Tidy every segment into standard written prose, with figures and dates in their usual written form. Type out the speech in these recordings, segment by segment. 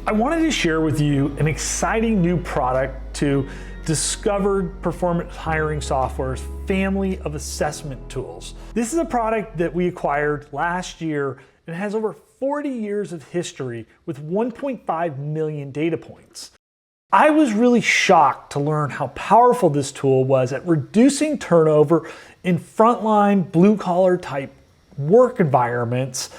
I wanted to share with you an exciting new product to Discovered Performance Hiring Software's family of assessment tools. This is a product that we acquired last year and has over 40 years of history with 1.5 million data points. I was really shocked to learn how powerful this tool was at reducing turnover in frontline, blue-collar type work environments.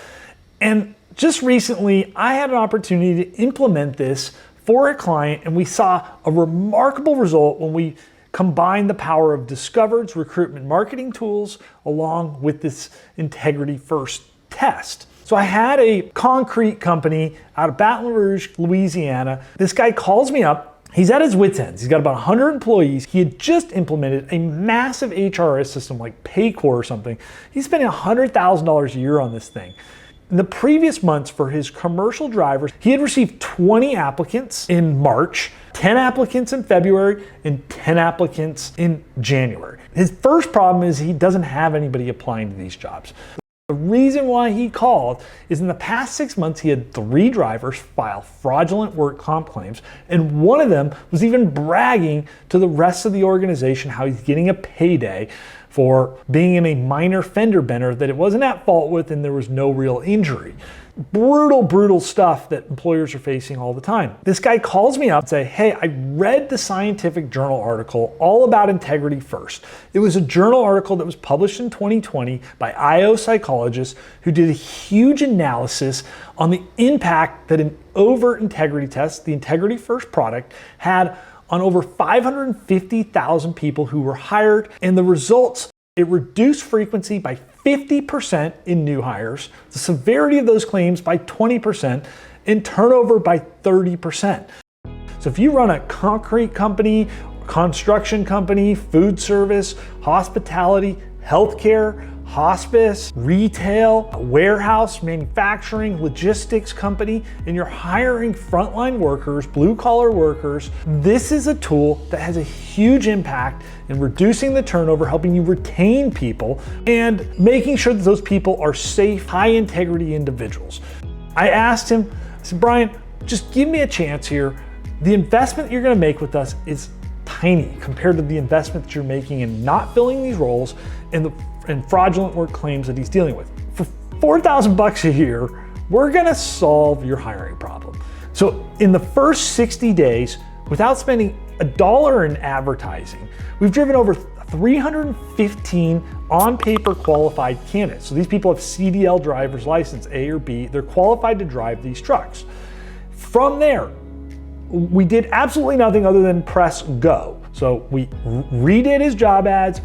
And just recently, I had an opportunity to implement this for a client, and we saw a remarkable result when we combined the power of Discovered's recruitment marketing tools along with this Integrity First test. So I had a concrete company out of Baton Rouge, Louisiana. This guy calls me up. He's at his wit's ends. He's got about 100 employees. He had just implemented a massive HRS system like Paycor or something. He's spending $100,000 a year on this thing. In the previous months for his commercial drivers, he had received 20 applicants in March, 10 applicants in February, and 10 applicants in January. His first problem is he doesn't have anybody applying to these jobs. The reason why he called is in the past 6 months, he had 3 drivers file fraudulent work comp claims, and one of them was even bragging to the rest of the organization how he's getting a payday for being in a minor fender bender that it wasn't at fault with and there was no real injury. Brutal stuff that employers are facing all the time. This guy calls me up and says, hey, I read the scientific journal article all about Integrity First. It was a journal article that was published in 2020 by IO psychologists who did a huge analysis on the impact that an overt integrity test, the Integrity First product, had on over 550,000 people who were hired, and the results, it reduced frequency by 50% in new hires, the severity of those claims by 20%, and turnover by 30%. So if you run a concrete company, construction company, food service, hospitality, healthcare, hospice, retail, warehouse, manufacturing, logistics company, and you're hiring frontline workers, blue-collar workers, this is a tool that has a huge impact in reducing the turnover, helping you retain people, and making sure that those people are safe, high-integrity individuals. I asked him, I said, Brian, just give me a chance here. The investment you're gonna make with us is tiny compared to the investment that you're making in not filling these roles and fraudulent work claims that he's dealing with. For $4,000 a year, we're gonna solve your hiring problem. So in the first 60 days, without spending $1 in advertising, we've driven over 315 on-paper qualified candidates. So these people have CDL driver's license, A or B. They're qualified to drive these trucks. From there, we did absolutely nothing other than press go. So we redid his job ads,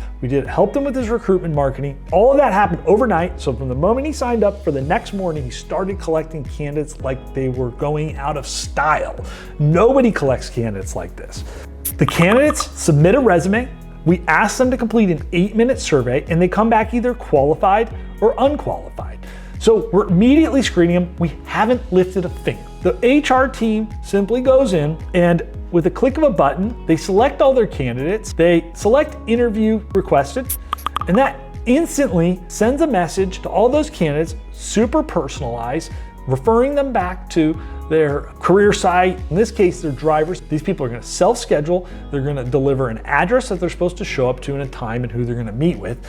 helped him with his recruitment marketing. All of that happened overnight. So from the moment he signed up for the next morning, he started collecting candidates like they were going out of style. Nobody collects candidates like this. The candidates submit a resume. We ask them to complete an 8-minute survey, and they come back either qualified or unqualified. So we're immediately screening them. We haven't lifted a finger. The HR team simply goes in and with a click of a button, they select all their candidates, they select interview requested, and that instantly sends a message to all those candidates, super personalized, referring them back to their career site, in this case, their drivers. These people are gonna self-schedule, they're gonna deliver an address that they're supposed to show up to in a time and who they're gonna meet with.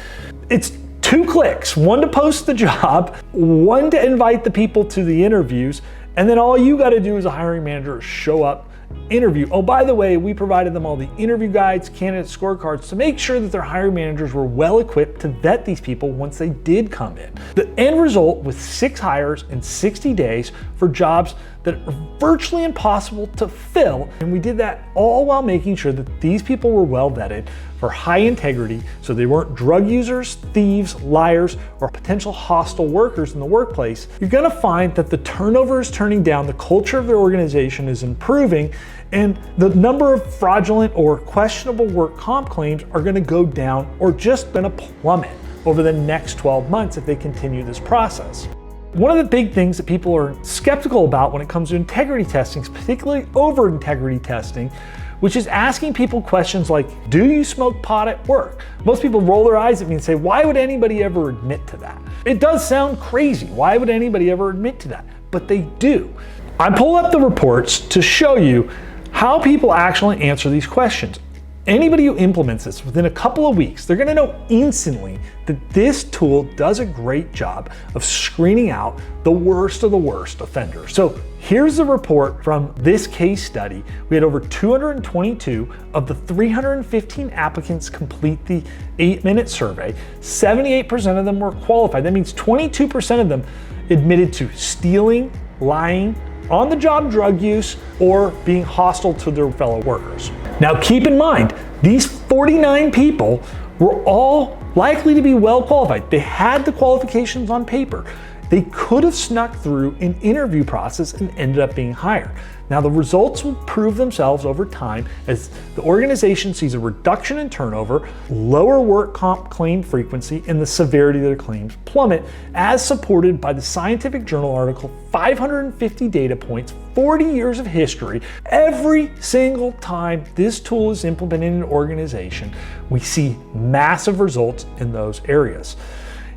It's 2 clicks, one to post the job, one to invite the people to the interviews, and then all you gotta do as a hiring manager is show up, interview. Oh, by the way, we provided them all the interview guides, candidate scorecards to make sure that their hiring managers were well equipped to vet these people once they did come in. The end result was 6 hires in 60 days for jobs that are virtually impossible to fill. And we did that all while making sure that these people were well vetted for high integrity, so they weren't drug users, thieves, liars, or potential hostile workers in the workplace. You're gonna find that the turnover is turning down, the culture of their organization is improving, and the number of fraudulent or questionable work comp claims are gonna go down or just gonna plummet over the next 12 months if they continue this process. One of the big things that people are skeptical about when it comes to integrity testing, particularly over integrity testing, which is asking people questions like, do you smoke pot at work? Most people roll their eyes at me and say, why would anybody ever admit to that? It does sound crazy. Why would anybody ever admit to that? But they do. I pulled up the reports to show you how people actually answer these questions. Anybody who implements this within a couple of weeks, they're gonna know instantly that this tool does a great job of screening out the worst of the worst offenders. So here's the report from this case study. We had over 222 of the 315 applicants complete the 8-minute survey. 78% of them were qualified. That means 22% of them admitted to stealing, lying, on-the-job drug use, or being hostile to their fellow workers. Now keep in mind, these 49 people were all likely to be well qualified. They had the qualifications on paper. They could have snuck through an interview process and ended up being hired. Now the results will prove themselves over time as the organization sees a reduction in turnover, lower work comp claim frequency, and the severity of their claims plummet, as supported by the scientific journal article 550 data points, 40 years of history. Every single time this tool is implemented in an organization, we see massive results in those areas.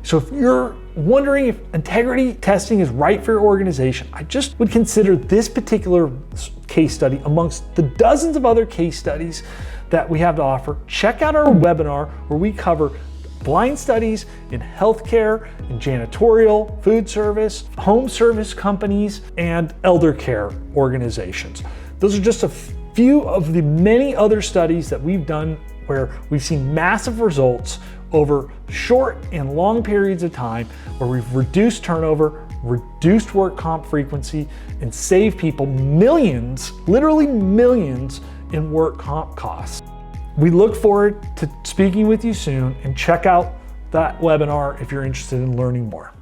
So if you're wondering if integrity testing is right for your organization, I just would consider this particular case study amongst the dozens of other case studies that we have to offer. Check out our webinar where we cover blind studies in healthcare, in janitorial, food service, home service companies, and elder care organizations. Those are just a few of the many other studies that we've done where we've seen massive results over short and long periods of time, where we've reduced turnover, reduced work comp frequency, and saved people millions, literally millions, in work comp costs. We look forward to speaking with you soon, and check out that webinar if you're interested in learning more.